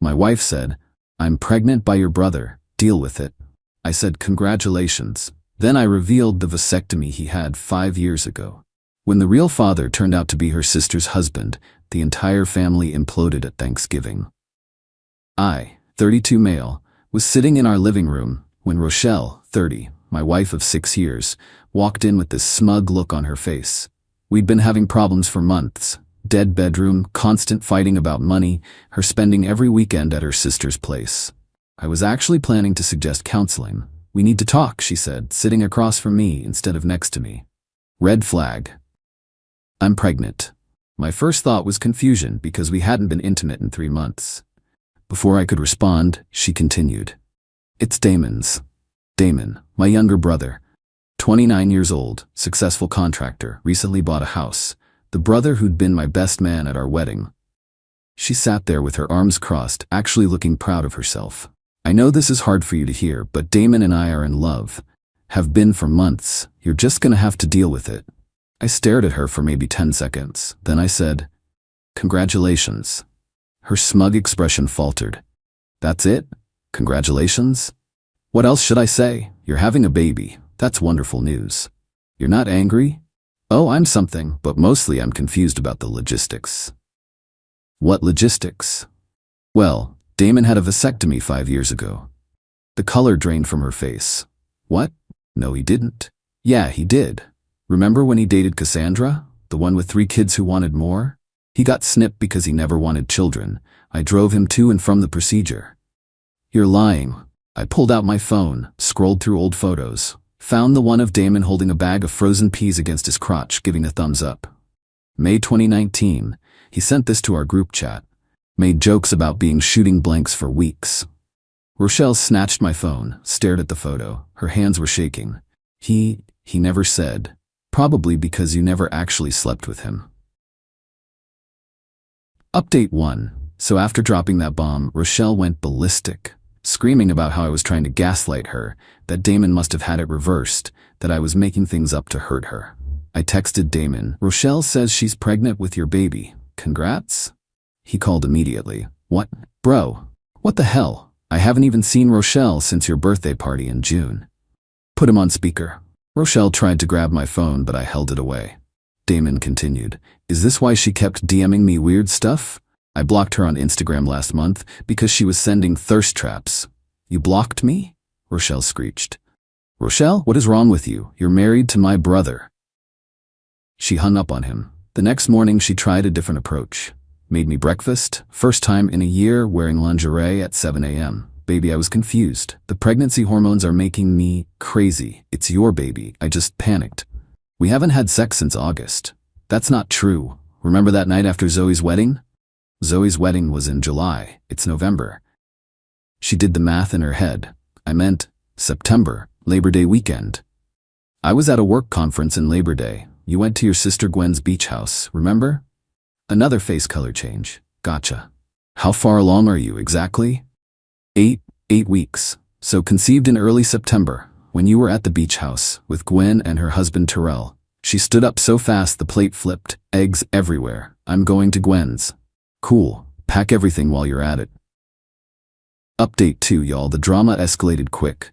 My wife said, "I'm pregnant by your brother, deal with it." I said, "Congratulations." Then I revealed the vasectomy he had 5 years ago. When the real father turned out to be her sister's husband, the entire family imploded at Thanksgiving. I, 32 male, was sitting in our living room when Rochelle, 30, my wife of 6 years, walked in with this smug look on her face. We'd been having problems for months. Dead bedroom, constant fighting about money, her spending every weekend at her sister's place. I was actually planning to suggest counseling. "We need to talk," she said, sitting across from me instead of next to me. Red flag. I'm pregnant. My first thought was confusion because we hadn't been intimate in 3 months. Before I could respond, she continued. "It's Damon's." Damon, my younger brother. 29 years old, successful contractor, recently bought a house. The brother who'd been my best man at our wedding. She sat there with her arms crossed, actually looking proud of herself. "I know this is hard for you to hear, but Damon and I are in love. Have been for months. You're just gonna have to deal with it." I stared at her for maybe 10 seconds. Then I said, "Congratulations." Her smug expression faltered. "That's it? Congratulations? What else should I say? You're having a baby. That's wonderful news. You're not angry?" "Oh, I'm something, but mostly I'm confused about the logistics." "What logistics?" "Well, Damon had a vasectomy 5 years ago." The color drained from her face. "What? No, he didn't." "Yeah, he did. Remember when he dated Cassandra, the one with 3 kids who wanted more? He got snipped because he never wanted children. I drove him to and from the procedure." "You're lying." I pulled out my phone, scrolled through old photos, found the one of Damon holding a bag of frozen peas against his crotch, giving a thumbs up. May 2019, he sent this to our group chat. Made jokes about being shooting blanks for weeks. Rochelle snatched my phone, stared at the photo. Her hands were shaking. He never said. Probably because you never actually slept with him. Update 1. So after dropping that bomb, Rochelle went ballistic, screaming about how I was trying to gaslight her, that Damon must have had it reversed, that I was making things up to hurt her. I texted Damon, "Rochelle says she's pregnant with your baby. Congrats?" He called immediately. "What? Bro, what the hell? I haven't even seen Rochelle since your birthday party in June." Put him on speaker. Rochelle tried to grab my phone, but I held it away. Damon continued, "Is this why she kept DMing me weird stuff? I blocked her on Instagram last month because she was sending thirst traps." "You blocked me?" Rochelle screeched. "Rochelle, what is wrong with you? You're married to my brother." She hung up on him. The next morning she tried a different approach. Made me breakfast, first time in a year wearing lingerie at 7 a.m. Baby, I was confused. The pregnancy hormones are making me crazy. It's your baby. I just panicked. "We haven't had sex since August." "That's not true. Remember that night after Zoe's wedding?" "Zoe's wedding was in July. It's November." She did the math in her head. "I meant September, Labor Day weekend." "I was at a work conference in Labor Day. You went to your sister Gwen's beach house, remember?" Another face color change. "Gotcha. How far along are you exactly?" Eight weeks. So conceived in early September, when you were at the beach house with Gwen and her husband Terrell. She stood up so fast the plate flipped, eggs everywhere. "I'm going to Gwen's." "Cool. Pack everything while you're at it." Update 2, y'all. The drama escalated quick.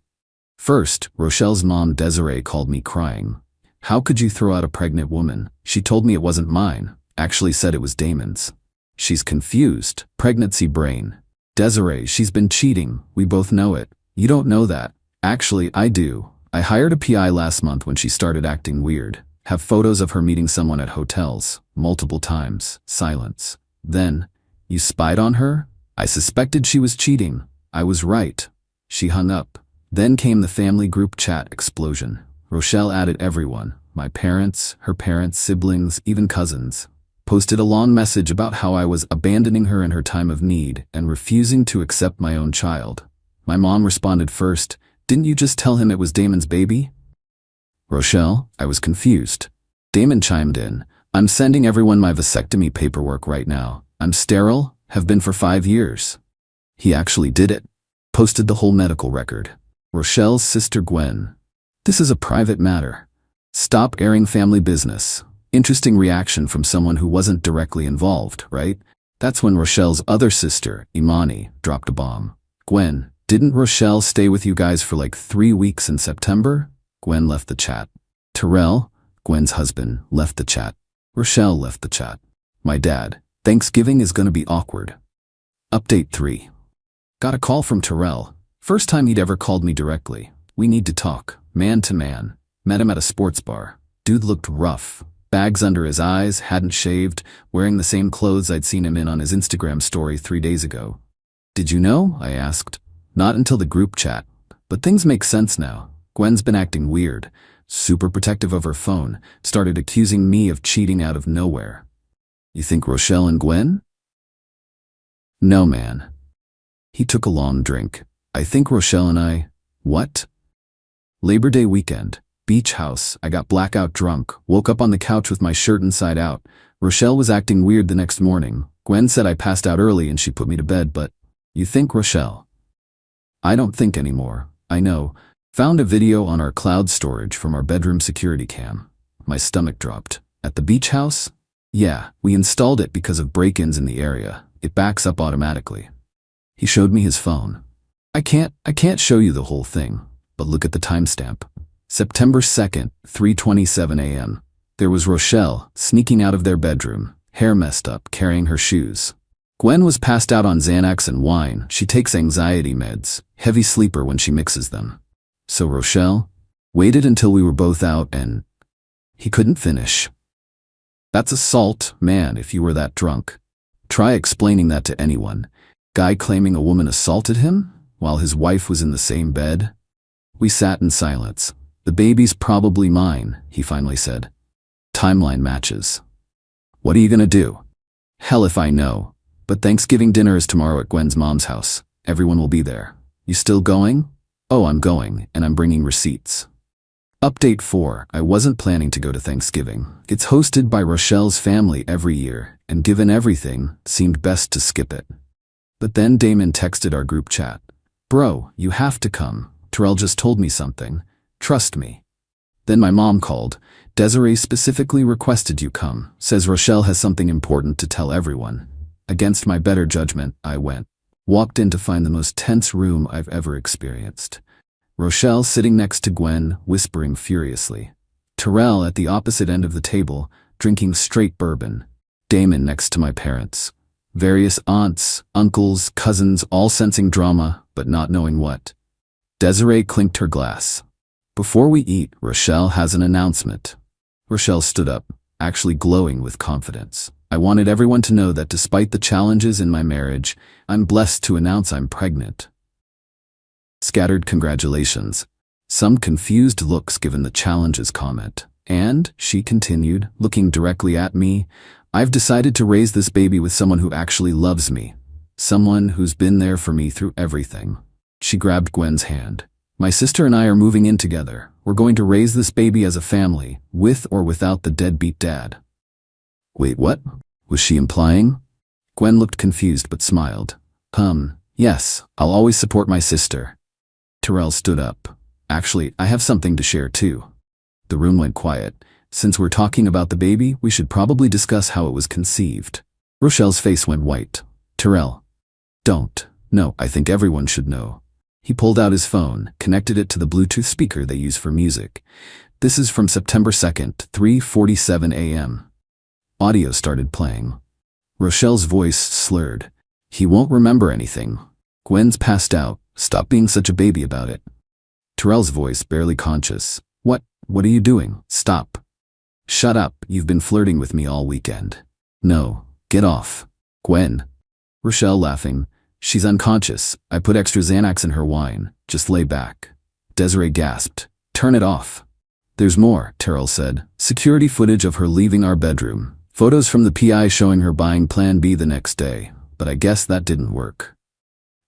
First, Rochelle's mom Desiree called me crying. "How could you throw out a pregnant woman? She told me it wasn't mine. Actually said it was Damon's." She's confused. Pregnancy brain. "Desiree, she's been cheating. We both know it. You don't know that." "Actually, I do. I hired a PI last month when she started acting weird. Have photos of her meeting someone at hotels, multiple times." Silence. Then, "You spied on her?" "I suspected she was cheating. I was right." She hung up. Then came the family group chat explosion. Rochelle added everyone. My parents, her parents, siblings, even cousins. Posted a long message about how I was abandoning her in her time of need and refusing to accept my own child. My mom responded first, "Didn't you just tell him it was Damon's baby?" "Rochelle, I was confused." Damon chimed in, "I'm sending everyone my vasectomy paperwork right now. I'm sterile, have been for 5 years. He actually did it. Posted the whole medical record. Rochelle's sister Gwen. "This is a private matter. Stop airing family business." Interesting reaction from someone who wasn't directly involved, right? That's when Rochelle's other sister, Imani, dropped a bomb. Gwen, didn't Rochelle stay with you guys for like 3 weeks in September? Gwen left the chat. Terrell, Gwen's husband, left the chat. Rochelle left the chat. My dad, Thanksgiving is gonna be awkward. Update 3. Got a call from Terrell. First time he'd ever called me directly. We need to talk, man to man. Met him at a sports bar. Dude looked rough. Bags under his eyes, hadn't shaved, wearing the same clothes I'd seen him in on his Instagram story 3 days ago. Did you know? I asked. Not until the group chat. But things make sense now. Gwen's been acting weird. Super protective of her phone. Started accusing me of cheating out of nowhere. You think Rochelle and Gwen? No, man. He took a long drink. I think Rochelle and I… What? Labor Day weekend. Beach house. I got blackout drunk. Woke up on the couch with my shirt inside out. Rochelle was acting weird the next morning. Gwen said I passed out early and she put me to bed, but… You think Rochelle? I don't think anymore. I know. Found a video on our cloud storage from our bedroom security cam. My stomach dropped. At the beach house? Yeah, we installed it because of break-ins in the area. It backs up automatically. He showed me his phone. I can't show you the whole thing, but look at the timestamp. September 2nd, 3:27 a.m. There was Rochelle, sneaking out of their bedroom, hair messed up, carrying her shoes. Gwen was passed out on Xanax and wine. She takes anxiety meds, heavy sleeper when she mixes them. So Rochelle waited until we were both out and… He couldn't finish. That's assault, man, if you were that drunk. Try explaining that to anyone. Guy claiming a woman assaulted him while his wife was in the same bed? We sat in silence. The baby's probably mine, he finally said. Timeline matches. What are you gonna do? Hell if I know. But Thanksgiving dinner is tomorrow at Gwen's mom's house. Everyone will be there. You still going? Oh, I'm going, and I'm bringing receipts. Update 4. I wasn't planning to go to Thanksgiving. It's hosted by Rochelle's family every year, and given everything, seemed best to skip it. But then Damon texted our group chat. Bro, you have to come. Terrell just told me something. Trust me. Then my mom called. Desiree specifically requested you come. Says Rochelle has something important to tell everyone. Against my better judgment, I went. Walked in to find the most tense room I've ever experienced. Rochelle sitting next to Gwen, whispering furiously. Terrell at the opposite end of the table, drinking straight bourbon. Damon next to my parents. Various aunts, uncles, cousins, all sensing drama, but not knowing what. Desiree clinked her glass. Before we eat, Rochelle has an announcement. Rochelle stood up, actually glowing with confidence. I wanted everyone to know that despite the challenges in my marriage, I'm blessed to announce I'm pregnant. Scattered congratulations. Some confused looks given the challenges comment. And, she continued, looking directly at me, I've decided to raise this baby with someone who actually loves me. Someone who's been there for me through everything. She grabbed Gwen's hand. My sister and I are moving in together. We're going to raise this baby as a family, with or without the deadbeat dad. Wait, what? Was she implying? Gwen looked confused but smiled. Yes, I'll always support my sister. Terrell stood up. Actually, I have something to share too. The room went quiet. Since we're talking about the baby, we should probably discuss how it was conceived. Rochelle's face went white. Terrell. Don't. No, I think everyone should know. He pulled out his phone, connected it to the Bluetooth speaker they use for music. This is from September 2nd, 3:47 a.m. Audio started playing. Rochelle's voice slurred. He won't remember anything. Gwen's passed out. Stop being such a baby about it. Terrell's voice barely conscious. What are you doing? Stop. Shut up, you've been flirting with me all weekend. No, get off. Gwen. Rochelle laughing. She's unconscious. I put extra Xanax in her wine. Just lay back. Desiree gasped. Turn it off. There's more, Terrell said. Security footage of her leaving our bedroom. Photos from the PI showing her buying Plan B the next day. But I guess that didn't work.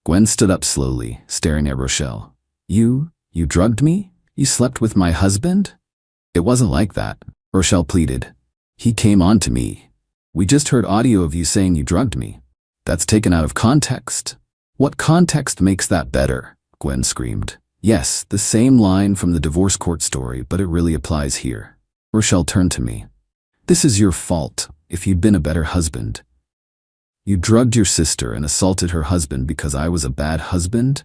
Gwen stood up slowly, staring at Rochelle. You drugged me? You slept with my husband? It wasn't like that, Rochelle pleaded. He came on to me. We just heard audio of you saying you drugged me. That's taken out of context. What context makes that better? Gwen screamed. Yes, the same line from the divorce court story, but it really applies here. Rochelle turned to me. This is your fault. If you'd been a better husband. You drugged your sister and assaulted her husband because I was a bad husband?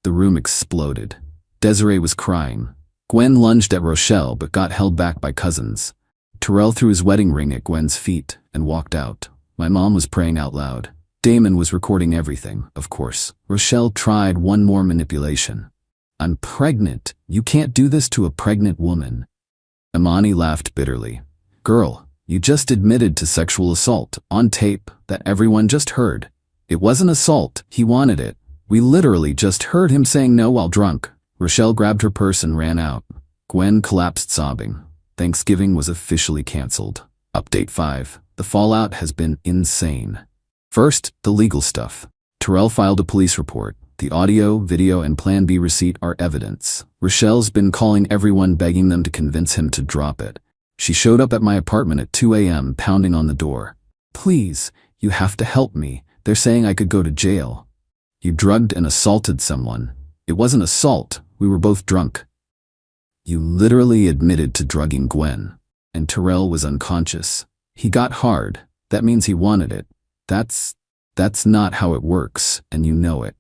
The room exploded. Desiree was crying. Gwen lunged at Rochelle but got held back by cousins. Terrell threw his wedding ring at Gwen's feet and walked out. My mom was praying out loud. Damon was recording everything, of course. Rochelle tried one more manipulation. I'm pregnant. You can't do this to a pregnant woman. Imani laughed bitterly. Girl, you just admitted to sexual assault on tape that everyone just heard. It wasn't assault. He wanted it. We literally just heard him saying no while drunk. Rochelle grabbed her purse and ran out. Gwen collapsed sobbing. Thanksgiving was officially canceled. Update 5. The fallout has been insane. First, the legal stuff. Terrell filed a police report. The audio, video, and Plan B receipt are evidence. Rochelle's been calling everyone begging them to convince him to drop it. She showed up at my apartment at 2 a.m. pounding on the door. Please, you have to help me. They're saying I could go to jail. You drugged and assaulted someone. It wasn't assault. We were both drunk. You literally admitted to drugging Gwen. And Terrell was unconscious. He got hard. That means he wanted it. That's not how it works, and you know it.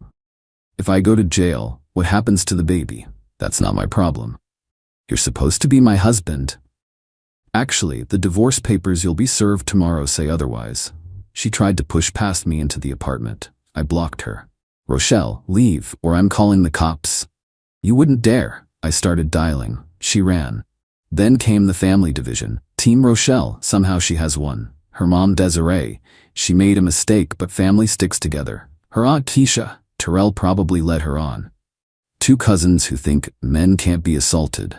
If I go to jail, what happens to the baby? That's not my problem. You're supposed to be my husband. Actually, the divorce papers you'll be served tomorrow say otherwise. She tried to push past me into the apartment. I blocked her. Rochelle, leave, or I'm calling the cops. You wouldn't dare. I started dialing. She ran. Then came the family division. Team Rochelle, somehow she has won. Her mom Desiree. She made a mistake, but family sticks together. Her aunt Tisha. Terrell probably led her on. 2 cousins who think men can't be assaulted.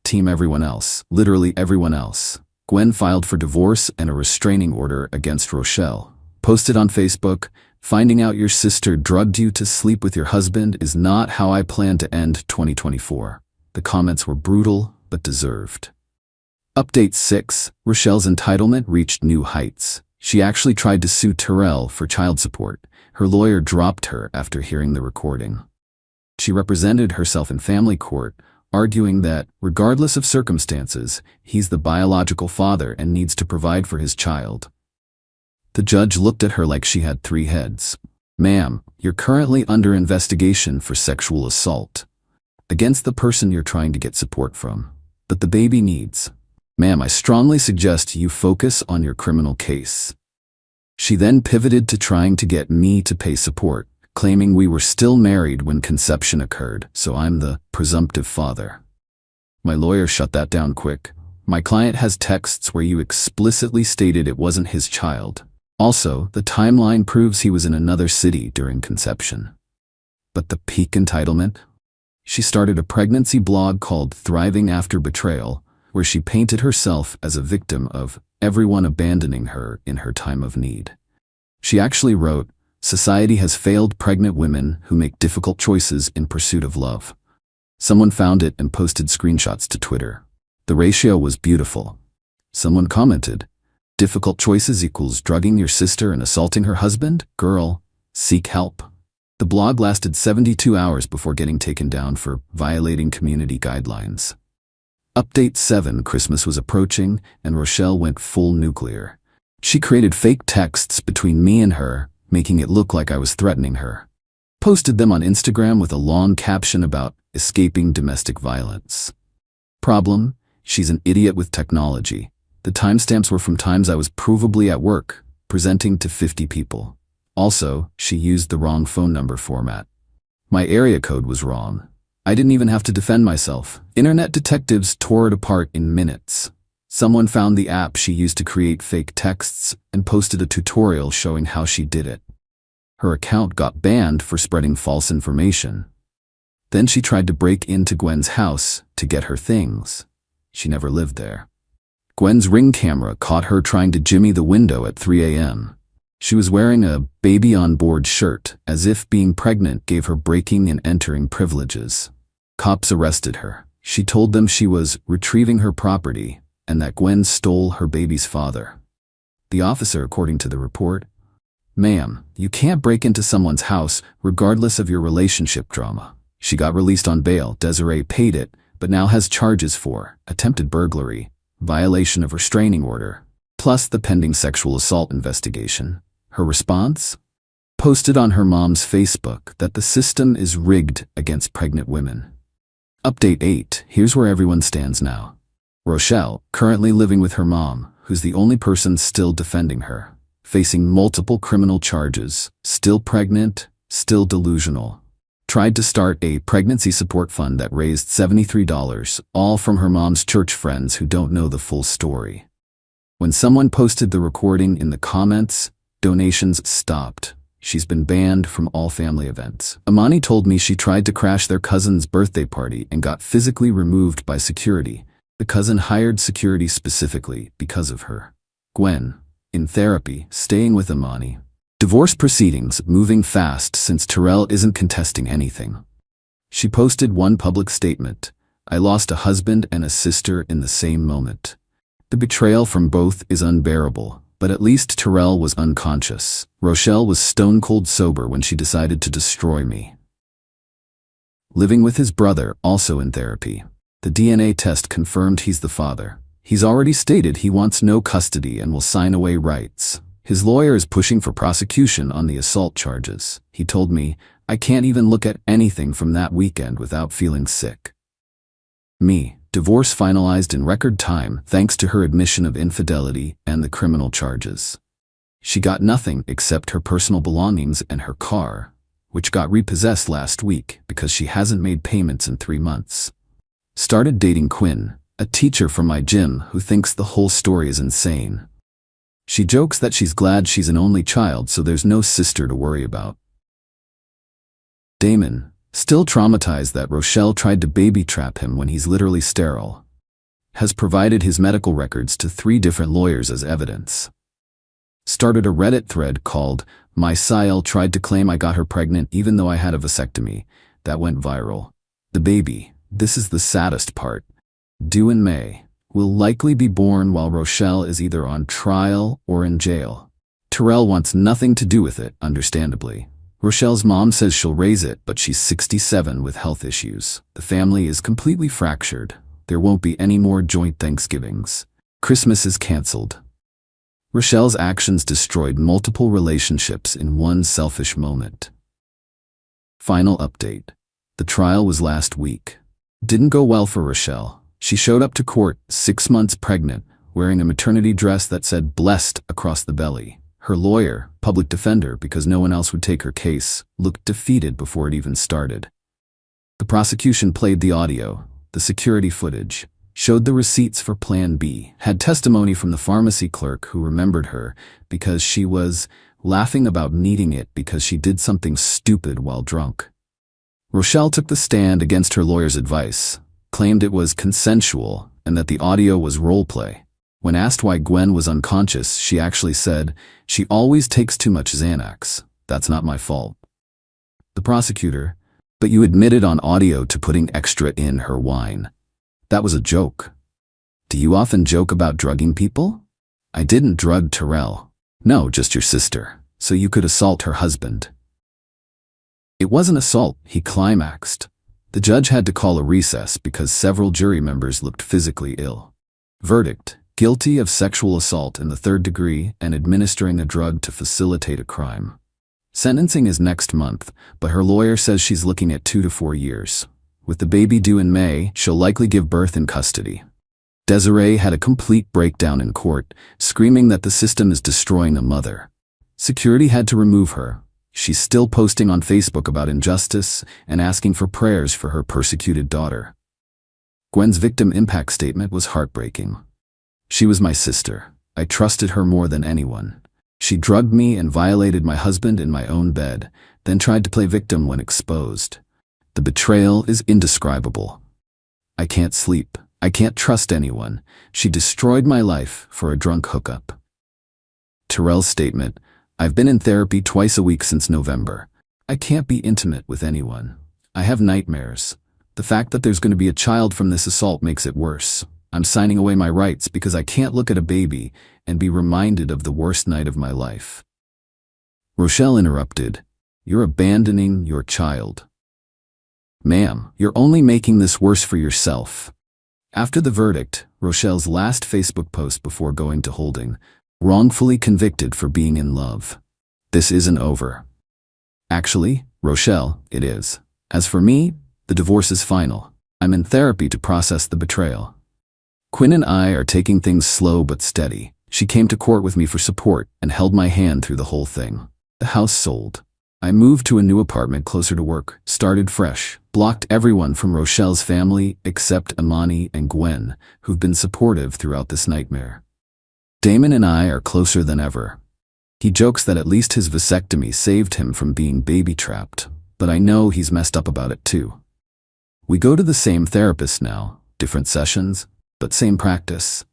Team everyone else. Literally everyone else. Gwen filed for divorce and a restraining order against Rochelle. Posted on Facebook, finding out your sister drugged you to sleep with your husband is not how I plan to end 2024. The comments were brutal, but deserved. Update 6. Rochelle's entitlement reached new heights. She actually tried to sue Terrell for child support. Her lawyer dropped her after hearing the recording. She represented herself in family court, arguing that, regardless of circumstances, he's the biological father and needs to provide for his child. The judge looked at her like she had 3 heads. Ma'am, you're currently under investigation for sexual assault against the person you're trying to get support from, that the baby needs. Ma'am, I strongly suggest you focus on your criminal case. She then pivoted to trying to get me to pay support, claiming we were still married when conception occurred, so I'm the presumptive father. My lawyer shut that down quick. My client has texts where you explicitly stated it wasn't his child. Also, the timeline proves he was in another city during conception. But the peak entitlement? She started a pregnancy blog called Thriving After Betrayal, where she painted herself as a victim of everyone abandoning her in her time of need. She actually wrote, "Society has failed pregnant women who make difficult choices in pursuit of love." Someone found it and posted screenshots to Twitter. The ratio was beautiful. Someone commented, "Difficult choices equals drugging your sister and assaulting her husband? Girl, seek help." The blog lasted 72 hours before getting taken down for violating community guidelines. Update 7. Christmas was approaching, and Rochelle went full nuclear. She created fake texts between me and her, making it look like I was threatening her. Posted them on Instagram with a long caption about escaping domestic violence. Problem? She's an idiot with technology. The timestamps were from times I was provably at work, presenting to 50 people. Also, she used the wrong phone number format. My area code was wrong. I didn't even have to defend myself. Internet detectives tore it apart in minutes. Someone found the app she used to create fake texts and posted a tutorial showing how she did it. Her account got banned for spreading false information. Then she tried to break into Gwen's house to get her things. She never lived there. Gwen's Ring camera caught her trying to jimmy the window at 3 a.m. She was wearing a baby on board shirt, as if being pregnant gave her breaking and entering privileges. Cops arrested her. She told them she was retrieving her property and that Gwen stole her baby's father. The officer, according to the report, "Ma'am, you can't break into someone's house regardless of your relationship drama." She got released on bail. Desiree paid it, but now has charges for attempted burglary, violation of restraining order, plus the pending sexual assault investigation. Her response? Posted on her mom's Facebook that the system is rigged against pregnant women. Update 8. Here's where everyone stands now. Rochelle, currently living with her mom, who's the only person still defending her, facing multiple criminal charges, still pregnant, still delusional. Tried to start a pregnancy support fund that raised $73, all from her mom's church friends who don't know the full story. When someone posted the recording in the comments, donations stopped. She's been banned from all family events. Amani told me she tried to crash their cousin's birthday party and got physically removed by security. The cousin hired security specifically because of her. Gwen, in therapy, staying with Amani. Divorce proceedings moving fast since Terrell isn't contesting anything. She posted one public statement. I lost a husband and a sister in the same moment. The betrayal from both is unbearable. But at least Terrell was unconscious. Rochelle was stone cold sober when she decided to destroy me. Living with his brother, also in therapy. The DNA test confirmed he's the father. He's already stated he wants no custody and will sign away rights. His lawyer is pushing for prosecution on the assault charges. He told me, I can't even look at anything from that weekend without feeling sick. Me. Divorce finalized in record time thanks to her admission of infidelity and the criminal charges. She got nothing except her personal belongings and her car, which got repossessed last week because she hasn't made payments in 3 months. Started dating Quinn, a teacher from my gym who thinks the whole story is insane. She jokes that she's glad she's an only child so there's no sister to worry about. Damon, still traumatized that Rochelle tried to baby trap him when he's literally sterile, has provided his medical records to 3 different lawyers as evidence. Started a Reddit thread called, My Sile tried to claim I got her pregnant even though I had a vasectomy. That went viral. The baby, this is the saddest part, due in May, will likely be born while Rochelle is either on trial or in jail. Terrell wants nothing to do with it, understandably. Rochelle's mom says she'll raise it, but she's 67 with health issues. The family is completely fractured. There won't be any more joint Thanksgivings. Christmas is canceled. Rochelle's actions destroyed multiple relationships in one selfish moment. Final update. The trial was last week. Didn't go well for Rochelle. She showed up to court 6 months pregnant, wearing a maternity dress that said blessed across the belly. Her lawyer, public defender because no one else would take her case, looked defeated before it even started. The prosecution played the audio, the security footage, showed the receipts for Plan B, had testimony from the pharmacy clerk who remembered her because she was laughing about needing it because she did something stupid while drunk. Rochelle took the stand against her lawyer's advice, claimed it was consensual and that the audio was role play. When asked why Gwen was unconscious, she actually said, she always takes too much Xanax. That's not my fault. The prosecutor, but you admitted on audio to putting extra in her wine. That was a joke. Do you often joke about drugging people? I didn't drug Terrell. No, just your sister, so you could assault her husband. It wasn't assault, he climaxed. The judge had to call a recess because several jury members looked physically ill. Verdict. Guilty of sexual assault in the 3rd degree and administering a drug to facilitate a crime. Sentencing is next month, but her lawyer says she's looking at 2 to 4 years. With the baby due in May, she'll likely give birth in custody. Desiree had a complete breakdown in court, screaming that the system is destroying a mother. Security had to remove her. She's still posting on Facebook about injustice and asking for prayers for her persecuted daughter. Gwen's victim impact statement was heartbreaking. She was my sister. I trusted her more than anyone. She drugged me and violated my husband in my own bed, then tried to play victim when exposed. The betrayal is indescribable. I can't sleep. I can't trust anyone. She destroyed my life for a drunk hookup. Terrell's statement, I've been in therapy twice a week since November. I can't be intimate with anyone. I have nightmares. The fact that there's going to be a child from this assault makes it worse. I'm signing away my rights because I can't look at a baby and be reminded of the worst night of my life. Rochelle interrupted. You're abandoning your child. Ma'am, you're only making this worse for yourself. After the verdict, Rochelle's last Facebook post before going to holding, wrongfully convicted for being in love. This isn't over. Actually, Rochelle, it is. As for me, the divorce is final. I'm in therapy to process the betrayal. Quinn and I are taking things slow but steady. She came to court with me for support and held my hand through the whole thing. The house sold. I moved to a new apartment closer to work, started fresh, blocked everyone from Rochelle's family except Amani and Gwen, who've been supportive throughout this nightmare. Damon and I are closer than ever. He jokes that at least his vasectomy saved him from being baby-trapped, but I know he's messed up about it too. We go to the same therapist now, different sessions, but same practice.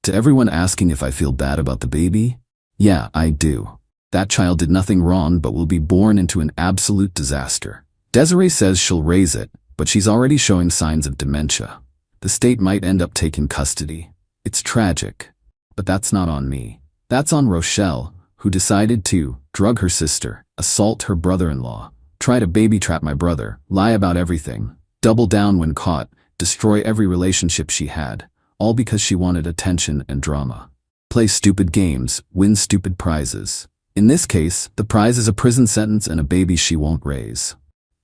To everyone asking if I feel bad about the baby, yeah, I do. That child did nothing wrong but will be born into an absolute disaster. Desiree says she'll raise it, but she's already showing signs of dementia. The state might end up taking custody. It's tragic, but that's not on me. That's on Rochelle, who decided to drug her sister, assault her brother-in-law, try to baby-trap my brother, lie about everything, double down when caught, destroy every relationship she had, all because she wanted attention and drama. Play stupid games, win stupid prizes. In this case, the prize is a prison sentence and a baby she won't raise.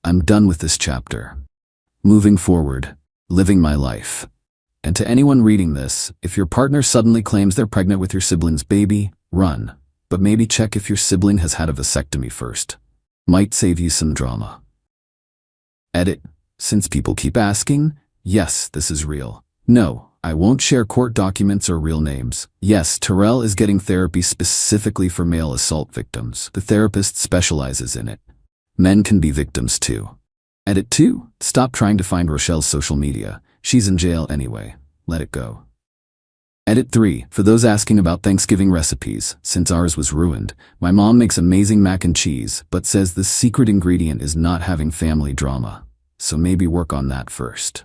I'm done with this chapter. Moving forward, living my life. And to anyone reading this, if your partner suddenly claims they're pregnant with your sibling's baby, run. But maybe check if your sibling has had a vasectomy first. Might save you some drama. Edit. Since people keep asking, yes, this is real. No, I won't share court documents or real names. Yes, Terrell is getting therapy specifically for male assault victims. The therapist specializes in it. Men can be victims too. Edit 2. Stop trying to find Rochelle's social media. She's in jail anyway. Let it go. Edit 3. For those asking about Thanksgiving recipes, since ours was ruined, my mom makes amazing mac and cheese, but says the secret ingredient is not having family drama. So maybe work on that first.